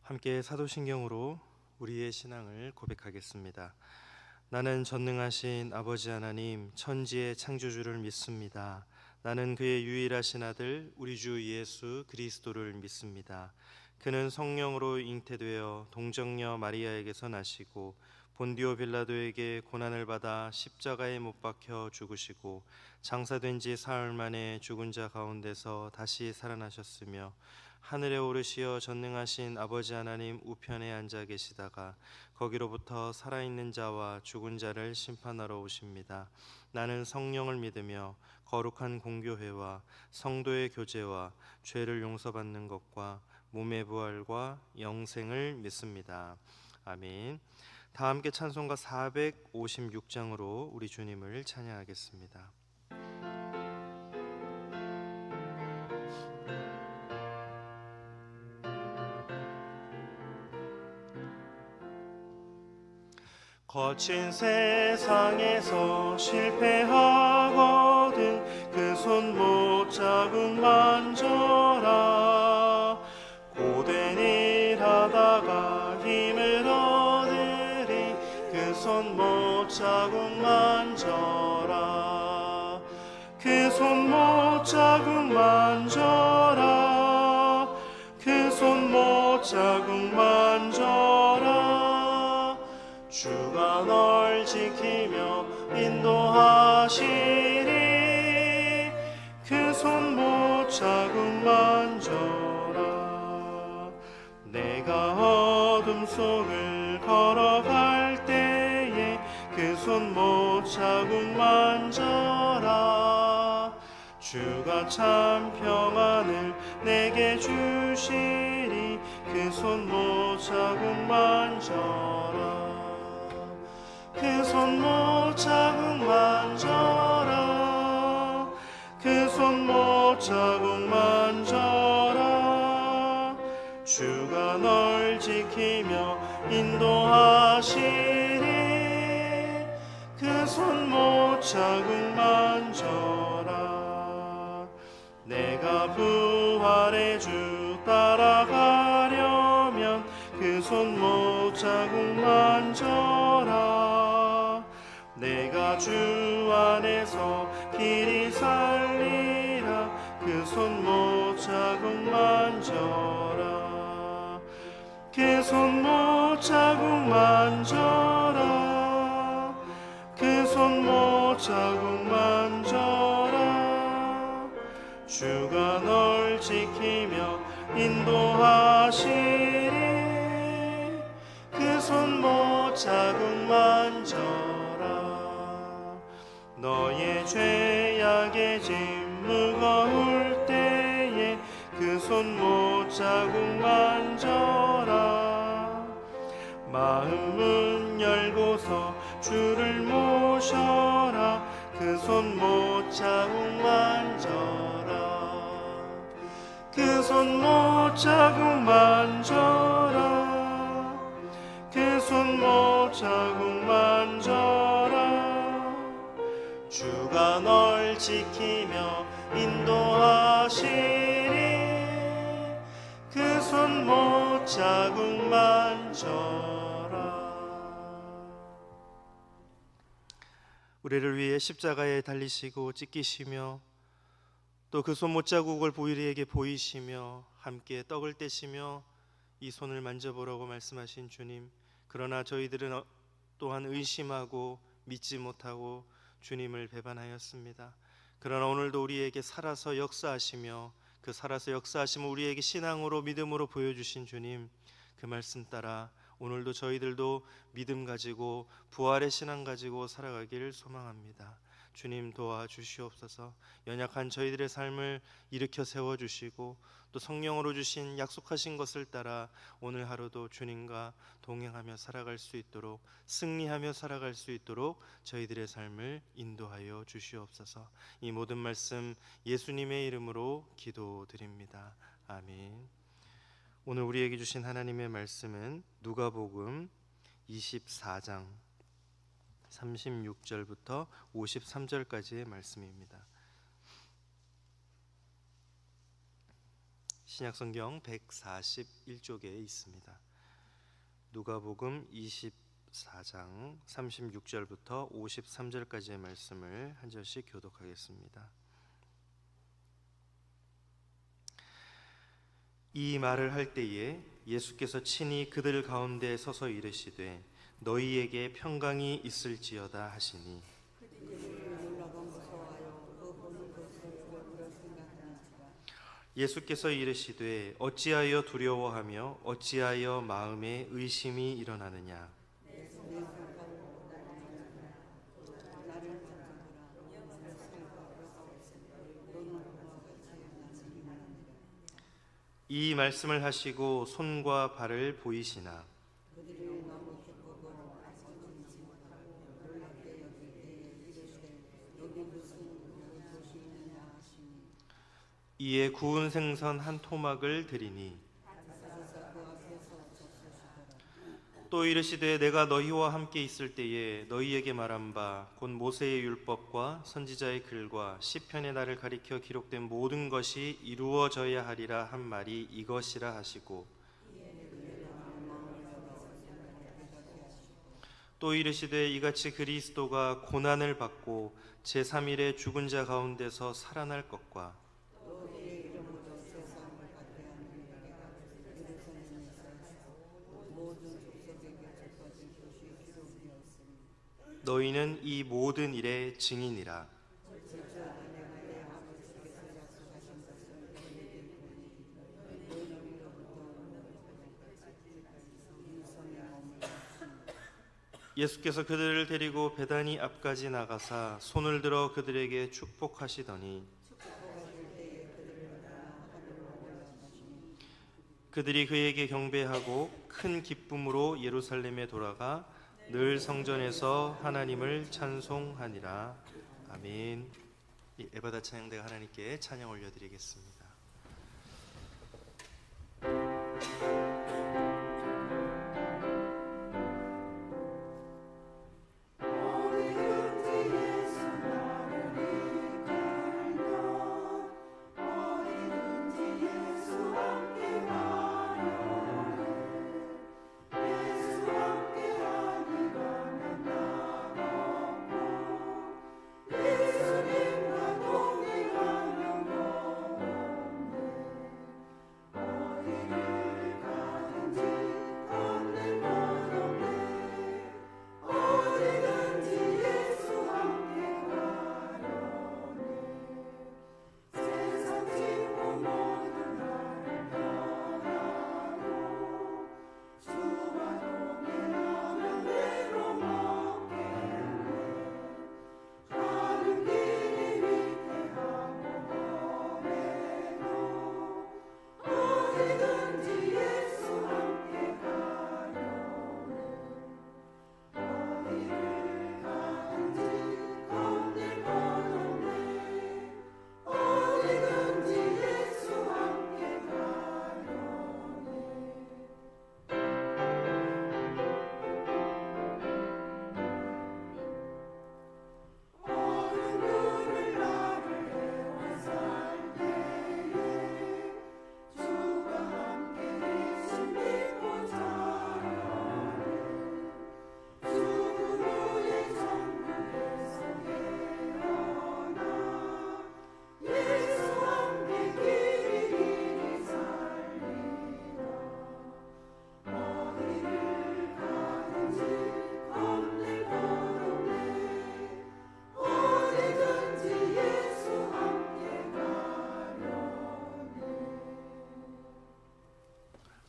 함께 사도신경으로 우리의 신앙을 고백하겠습니다. 나는 전능하신 아버지 하나님 천지의 창조주를 믿습니다. 나는 그의 유일하신 아들 우리 주 예수 그리스도를 믿습니다. 그는 성령으로 잉태되어 동정녀 마리아에게서 나시고 본디오 빌라도에게 고난을 받아 십자가에 못 박혀 죽으시고 장사된 지 사흘 만에 죽은 자 가운데서 다시 살아나셨으며 하늘에 오르시어 전능하신 아버지 하나님 우편에 앉아 계시다가 거기로부터 살아있는 자와 죽은 자를 심판하러 오십니다. 나는 성령을 믿으며 거룩한 공교회와 성도의 교제와 죄를 용서받는 것과 몸의 부활과 영생을 믿습니다. 아멘. 다 함께 찬송가 456장으로 우리 주님을 찬양하겠습니다. 거친 세상에서 실패하거든 그 손못 자국 만져라. 고된 일 하다가 힘을 얻으리 그 손못 자국 만져라. 그 손못 자국 만져라. 그 손못 자국 만져라. 주가 널 지키며 인도하시리 그 손못 자국 만져라. 내가 어둠 속을 걸어갈 때에 그 손못 자국 만져라. 주가 참 평안을 내게 주시리 그 손못 자국 만져라. 그 손못 자국 만져라. 그 손못 자국 만져라. 주가 널 지키며 인도하시리 그 손못 자국 만져라. 내가 부활의 주 따라가려면 그 손못 자국 만져라. 내가 주 안에서 길이 살리라 그 손못 자국 만져라. 그 손못 자국 만져라. 그 손못 자국 만져라. 주가 널 지키며 인도하시리 그 손못 자국 만져라. 너의 죄악의 짐 무거울 때에 그 손못 자국 만져라. 마음 문 열고서 주를 모셔라 그 손못 자국 만져라. 그 손못 자국 만져라. 그 손못 자국 만져라. 주가 널 지키며 인도하시리 그 손못 자국 만져라. 우리를 위해 십자가에 달리시고 찢기시며 또 그 손못 자국을 우리에게 보이시며 함께 떡을 떼시며 이 손을 만져보라고 말씀하신 주님, 그러나 저희들은 또한 의심하고 믿지 못하고 주님을 배반하였습니다. 그러나 오늘도 우리에게 살아서 역사하시며 그 살아서 역사하심을 우리에게 신앙으로 믿음으로 보여주신 주님, 그 말씀 따라 오늘도 저희들도 믿음 가지고 부활의 신앙 가지고 살아가기를 소망합니다. 주님 도와주시옵소서. 연약한 저희들의 삶을 일으켜 세워주시고 또 성령으로 주신 약속하신 것을 따라 오늘 하루도 주님과 동행하며 살아갈 수 있도록, 승리하며 살아갈 수 있도록 저희들의 삶을 인도하여 주시옵소서. 이 모든 말씀 예수님의 이름으로 기도드립니다. 아멘. 오늘 우리에게 주신 하나님의 말씀은 누가복음 24장 36절부터 53절까지의 말씀입니다. 신약성경 141쪽에 있습니다. 누가복음 24장 36절부터 53절까지의 말씀을 한 절씩 교독하겠습니다. 이 말을 할 때에 예수께서 친히 그들 가운데 서서 이르시되 너희에게 평강이 있을지어다 하시니 예수께서 이르시되 어찌하여 두려워하며 어찌하여 마음에 의심이 일어나느냐. 이 말씀을 하시고 손과 발을 보이시나 이에 구운 생선 한 토막을 드리니 또 이르시되 내가 너희와 함께 있을 때에 너희에게 말한 바 곧 모세의 율법과 선지자의 글과 시편의 나를 가리켜 기록된 모든 것이 이루어져야 하리라 한 말이 이것이라 하시고 또 이르시되 이같이 그리스도가 고난을 받고 제3일에 죽은 자 가운데서 살아날 것과 너희는 이 모든 일의 증인이라. 예수께서 그들을 데리고 베다니 앞까지 나가사 손을 들어 그들에게 축복하시더니 그들이 그에게 경배하고 큰 기쁨으로 예루살렘에 돌아가 늘 성전에서 하나님을 찬송하니라. 아멘. 에바다 찬양대가 하나님께 찬양 올려드리겠습니다.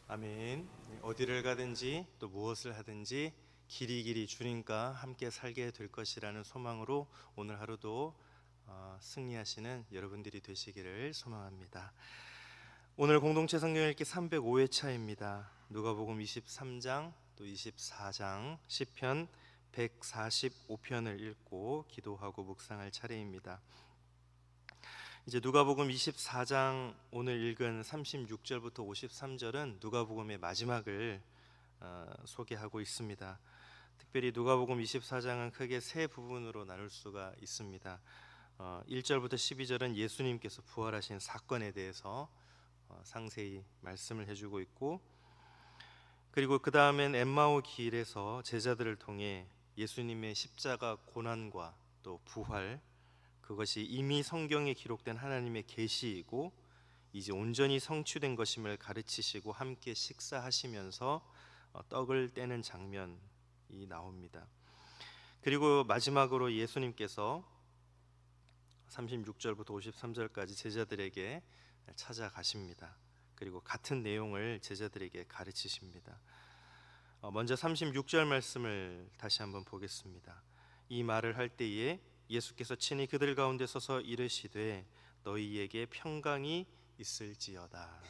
아멘. 어디를 가든지 또 무엇을 하든지 길이 주님과 함께 살게 될 것이라는 소망으로 오늘 하루도 승리하시는 여러분들이 되시기를 소망합니다. 오늘 공동체 성경 읽기 305회차입니다. 누가복음 23장 또 24장 시편 145편을 읽고 기도하고 묵상할 차례입니다. 이제 누가복음 24장 오늘 읽은 36절부터 53절은 누가복음의 마지막을 소개하고 있습니다. 특별히 누가복음 24장은 크게 세 부분으로 나눌 수가 있습니다. 1절부터 12절은 예수님께서 부활하신 사건에 대해서 상세히 말씀을 해주고 있고, 그리고 그 다음엔 엠마오 길에서 제자들을 통해 예수님의 십자가 고난과 또 부활, 그것이 이미 성경에 기록된 하나님의 계시이고 이제 온전히 성취된 것임을 가르치시고 함께 식사하시면서 떡을 떼는 장면이 나옵니다. 그리고 마지막으로 예수님께서 36절부터 53절까지 제자들에게 찾아가십니다. 그리고 같은 내용을 제자들에게 가르치십니다. 먼저 36절 말씀을 다시 한번 보겠습니다. 이 말을 할 때에 예수께서 친히 그들 가운데 서서 이르시되 너희에게 평강이 있을지어다.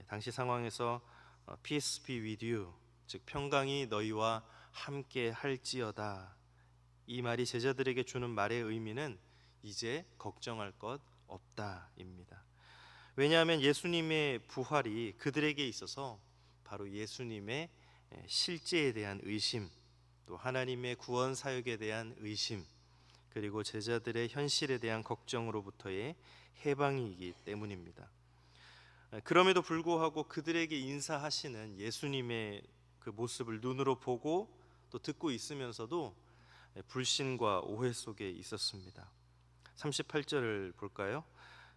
당시 상황에서 Peace be with you, 즉 평강이 너희와 함께 할지어다. 이 말이 제자들에게 주는 말의 의미는 이제 걱정할 것 없다입니다. 왜냐하면 예수님의 부활이 그들에게 있어서 바로 예수님의 실제에 대한 의심, 또 하나님의 구원 사역에 대한 의심, 그리고 제자들의 현실에 대한 걱정으로부터의 해방이기 때문입니다. 그럼에도 불구하고 그들에게 인사하시는 예수님의 그 모습을 눈으로 보고 또 듣고 있으면서도 불신과 오해 속에 있었습니다. 38절을 볼까요?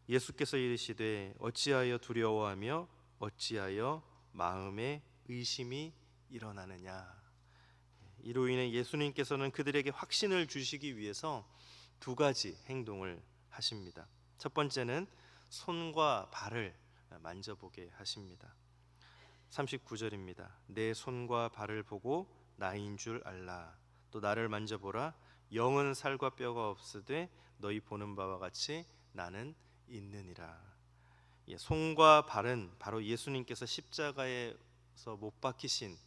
예수께서 이르시되 어찌하여 두려워하며 어찌하여 마음에 의심이 일어나느냐. 이로 인해 예수님께서는 그들에게 확신을 주시기 위해서 두 가지 행동을 하십니다. 첫 번째는 손과 발을 만져보게 하십니다. 39절입니다. 내 손과 발을 보고 나인 줄 알라. 또 나를 만져보라. 영은 살과 뼈가 없으되 너희 보는 바와 같이 나는 있느니라. 손과 발은 바로 예수님께서 십자가에서 못 박히신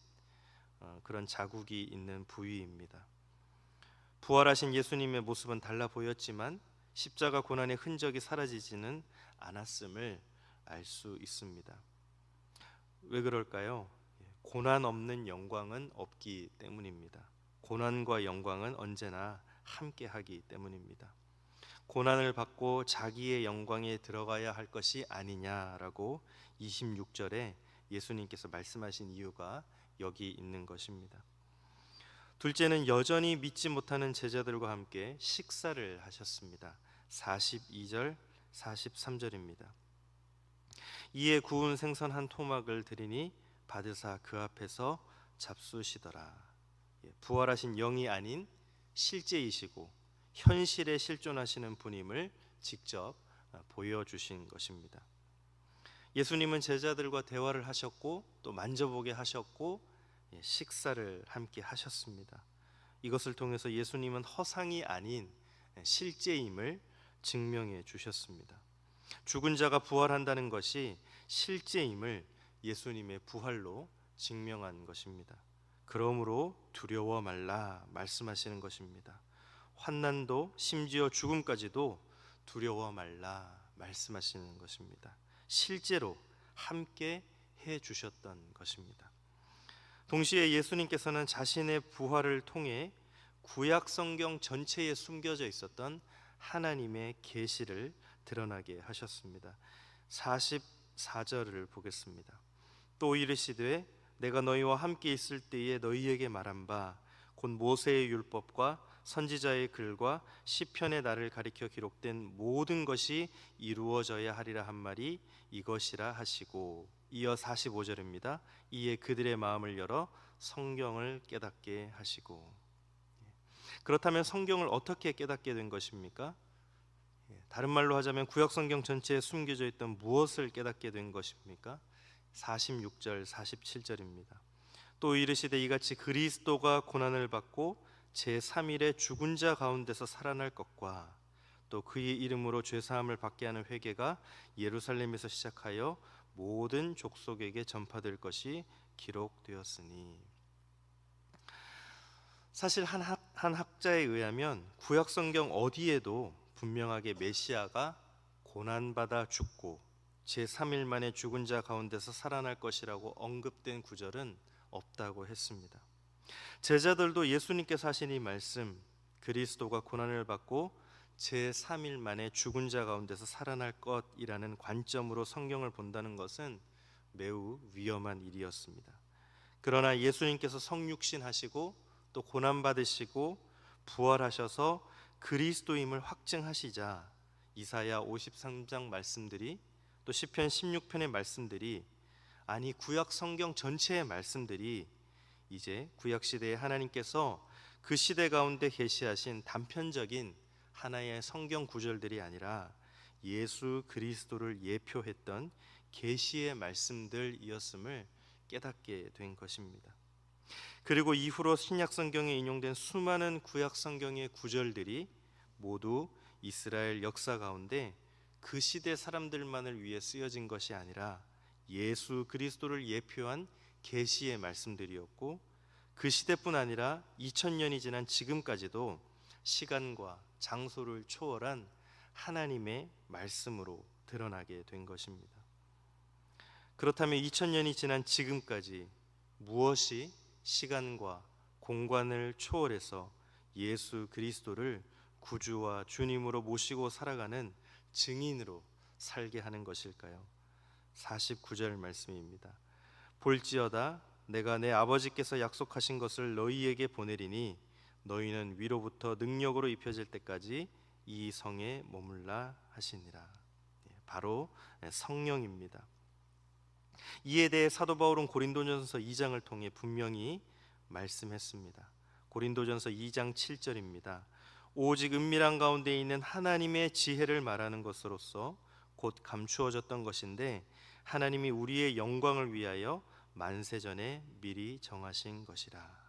그런 자국이 있는 부위입니다. 부활하신 예수님의 모습은 달라 보였지만 십자가 고난의 흔적이 사라지지는 않았음을 알 수 있습니다. 왜 그럴까요? 고난 없는 영광은 없기 때문입니다. 고난과 영광은 언제나 함께하기 때문입니다. 고난을 받고 자기의 영광에 들어가야 할 것이 아니냐라고 26절에 예수님께서 말씀하신 이유가 여기 있는 것입니다. 둘째는 여전히 믿지 못하는 제자들과 함께 식사를 하셨습니다. 42절 43절입니다. 이에 구운 생선 한 토막을 드리니 받으사 그 앞에서 잡수시더라. 부활하신 영이 아닌 실제이시고 현실에 실존하시는 분임을 직접 보여주신 것입니다. 예수님은 제자들과 대화를 하셨고 또 만져보게 하셨고 식사를 함께 하셨습니다. 이것을 통해서 예수님은 허상이 아닌 실제임을 증명해 주셨습니다. 죽은 자가 부활한다는 것이 실제임을 예수님의 부활로 증명한 것입니다. 그러므로 두려워 말라 말씀하시는 것입니다. 환난도 심지어 죽음까지도 두려워 말라 말씀하시는 것입니다. 실제로 함께 해 주셨던 것입니다. 동시에 예수님께서는 자신의 부활을 통해 구약 성경 전체에 숨겨져 있었던 하나님의 계시를 드러나게 하셨습니다. 44절을 보겠습니다. 또 이르시되 내가 너희와 함께 있을 때에 너희에게 말한 바 곧 모세의 율법과 선지자의 글과 시편의 나를 가리켜 기록된 모든 것이 이루어져야 하리라 한 말이 이것이라 하시고, 이어 45절입니다. 이에 그들의 마음을 열어 성경을 깨닫게 하시고. 그렇다면 성경을 어떻게 깨닫게 된 것입니까? 다른 말로 하자면 구약 성경 전체에 숨겨져 있던 무엇을 깨닫게 된 것입니까? 46절 47절입니다. 또 이르시되 이같이 그리스도가 고난을 받고 제3일에 죽은 자 가운데서 살아날 것과 또 그의 이름으로 죄사함을 받게 하는 회개가 예루살렘에서 시작하여 모든 족속에게 전파될 것이 기록되었으니. 사실 한 학자에 의하면 구약 성경 어디에도 분명하게 메시아가 고난받아 죽고 제3일 만에 죽은 자 가운데서 살아날 것이라고 언급된 구절은 없다고 했습니다. 제자들도 예수님께서 하신 이 말씀, 그리스도가 고난을 받고 제3일 만에 죽은 자 가운데서 살아날 것이라는 관점으로 성경을 본다는 것은 매우 위험한 일이었습니다. 그러나 예수님께서 성육신 하시고 또 고난 받으시고 부활하셔서 그리스도임을 확증하시자 이사야 53장 말씀들이 또 시편 16편의 말씀들이, 아니 구약 성경 전체의 말씀들이 이제 구약 시대에 하나님께서 그 시대 가운데 계시하신 단편적인 하나의 성경 구절들이 아니라 예수 그리스도를 예표했던 계시의 말씀들이었음을 깨닫게 된 것입니다. 그리고 이후로 신약 성경에 인용된 수많은 구약 성경의 구절들이 모두 이스라엘 역사 가운데 그 시대 사람들만을 위해 쓰여진 것이 아니라 예수 그리스도를 예표한 계시의 말씀들이었고, 그 시대뿐 아니라 2000년이 지난 지금까지도 시간과 장소를 초월한 하나님의 말씀으로 드러나게 된 것입니다. 그렇다면 2000년이 지난 지금까지 무엇이 시간과 공간을 초월해서 예수 그리스도를 구주와 주님으로 모시고 살아가는 증인으로 살게 하는 것일까요? 49절 말씀입니다. 볼지어다 내가 내 아버지께서 약속하신 것을 너희에게 보내리니 너희는 위로부터 능력으로 입혀질 때까지 이 성에 머물라 하시니라. 바로 성령입니다. 이에 대해 사도 바울은 고린도전서 2장을 통해 분명히 말씀했습니다. 고린도전서 2장 7절입니다. 오직 은밀한 가운데 있는 하나님의 지혜를 말하는 것으로서 곧 감추어졌던 것인데 하나님이 우리의 영광을 위하여 만세전에 미리 정하신 것이라.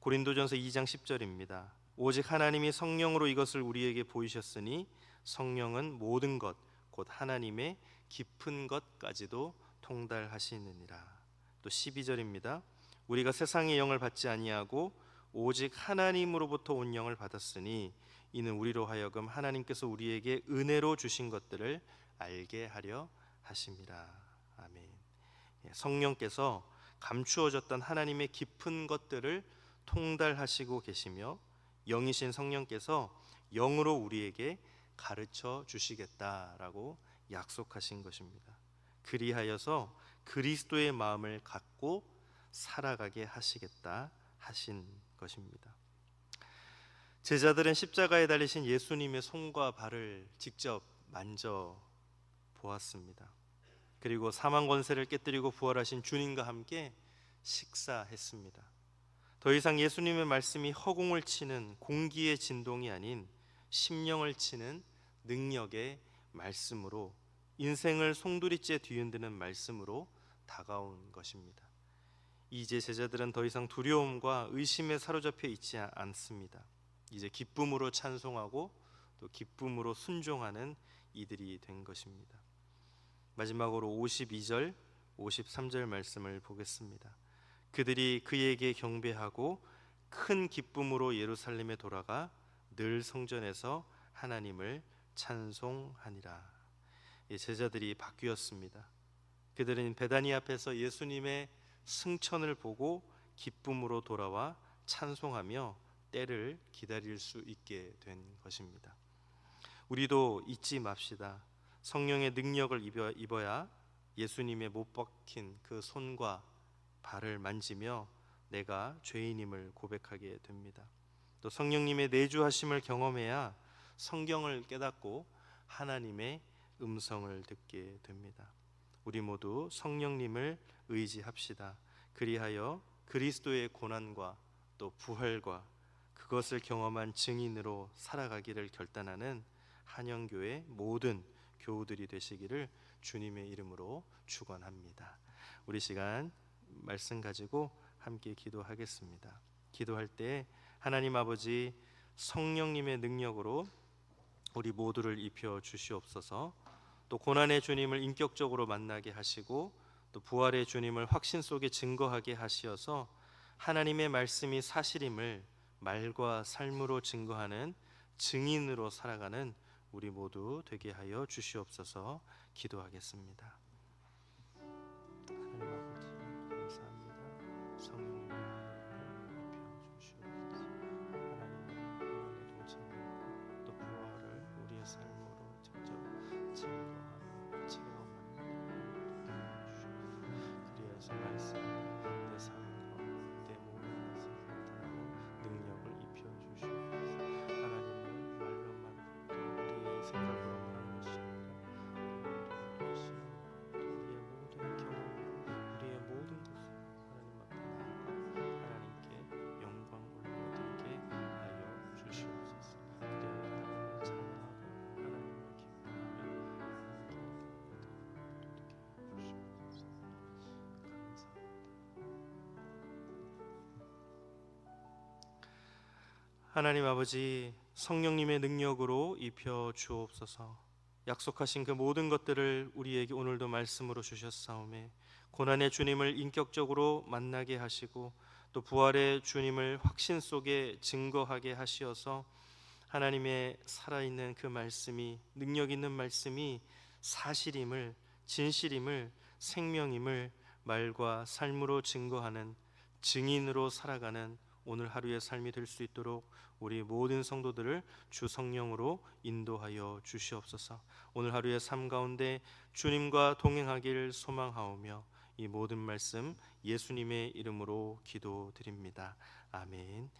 고린도전서 2장 10절입니다. 오직 하나님이 성령으로 이것을 우리에게 보이셨으니 성령은 모든 것 곧 하나님의 깊은 것까지도 통달하시느니라. 또 12절입니다. 우리가 세상의 영을 받지 아니하고 오직 하나님으로부터 온 영을 받았으니 이는 우리로 하여금 하나님께서 우리에게 은혜로 주신 것들을 알게 하려 하심이라. 아멘. 성령께서 감추어졌던 하나님의 깊은 것들을 통달하시고 계시며 영이신 성령께서 영으로 우리에게 가르쳐 주시겠다라고 약속하신 것입니다. 그리하여서 그리스도의 마음을 갖고 살아가게 하시겠다 하신 것입니다. 제자들은 십자가에 달리신 예수님의 손과 발을 직접 만져 보았습니다. 그리고 사망 권세를 깨뜨리고 부활하신 주님과 함께 식사했습니다. 더 이상 예수님의 말씀이 허공을 치는 공기의 진동이 아닌 심령을 치는 능력의 말씀으로, 인생을 송두리째 뒤흔드는 말씀으로 다가온 것입니다. 이제 제자들은 더 이상 두려움과 의심에 사로잡혀 있지 않습니다. 이제 기쁨으로 찬송하고 또 기쁨으로 순종하는 이들이 된 것입니다. 마지막으로 52절, 53절 말씀을 보겠습니다. 그들이 그에게 경배하고 큰 기쁨으로 예루살렘에 돌아가 늘 성전에서 하나님을 찬송하니라. 제자들이 바뀌었습니다. 그들은 베다니 앞에서 예수님의 승천을 보고 기쁨으로 돌아와 찬송하며 때를 기다릴 수 있게 된 것입니다. 우리도 잊지 맙시다. 성령의 능력을 입어야 예수님의 못 박힌 그 손과 발을 만지며 내가 죄인임을 고백하게 됩니다. 또 성령님의 내주하심을 경험해야 성경을 깨닫고 하나님의 음성을 듣게 됩니다. 우리 모두 성령님을 의지합시다. 그리하여 그리스도의 고난과 또 부활과 그것을 경험한 증인으로 살아가기를 결단하는 한영교회 모든 교우들이 되시기를 주님의 이름으로 축원합니다. 우리 시간 말씀 가지고 함께 기도하겠습니다. 기도할 때 하나님 아버지, 성령님의 능력으로 우리 모두를 입혀 주시옵소서. 또 고난의 주님을 인격적으로 만나게 하시고 또 부활의 주님을 확신 속에 증거하게 하시어서 하나님의 말씀이 사실임을 말과 삶으로 증거하는 증인으로 살아가는 우리 모두 되게 하여 주시옵소서. 기도하겠습니다. 하나님 아버지 감사합니다. 성령님의 능력으로 입혀 주시옵소서. 하나님의 고난에 동참하고 또 부활 주신 말씀을 내 삶과 내 모든 것에 나타나고 능력을 입혀 주시옵소서. 하나님은 말로만 또 우리의 생각으로만 하시고 우리의 모든 경험, 우리의 모든 것을 하나님 앞에 나아가 하나님께 영광 올려드리게 하여 주시옵소서. 그래야 찬양하고 하나님을 기뻐하며 하나님 아버지, 성령님의 능력으로 입혀 주옵소서. 약속하신 그 모든 것들을 우리에게 오늘도 말씀으로 주셨사오매 고난의 주님을 인격적으로 만나게 하시고 또 부활의 주님을 확신 속에 증거하게 하시어서 하나님의 살아있는 그 말씀이, 능력 있는 말씀이 사실임을, 진실임을, 생명임을 말과 삶으로 증거하는 증인으로 살아가는 오늘 하루의 삶이 될 수 있도록 우리 모든 성도들을 주 성령으로 인도하여 주시옵소서. 오늘 하루의 삶 가운데 주님과 동행하기를 소망하오며 이 모든 말씀 예수님의 이름으로 기도드립니다. 아멘.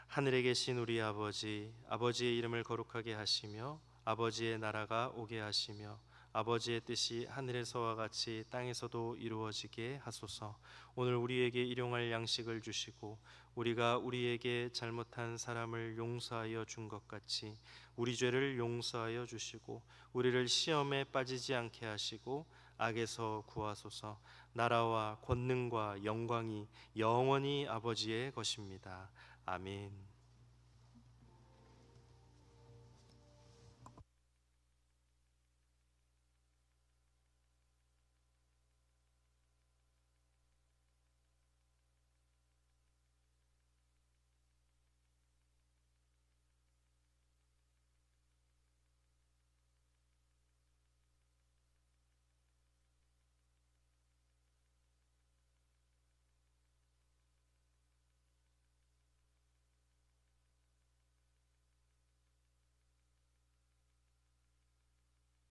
하늘에 계신 우리 아버지, 아버지의 이름을 거룩하게 하시며 아버지의 나라가 오게 하시며 아버지의 뜻이 하늘에서와 같이 땅에서도 이루어지게 하소서. 오늘 우리에게 일용할 양식을 주시고 우리가 우리에게 잘못한 사람을 용서하여 준 것 같이 우리 죄를 용서하여 주시고 우리를 시험에 빠지지 않게 하시고 악에서 구하소서. 나라와 권능과 영광이 영원히 아버지의 것입니다. 아멘.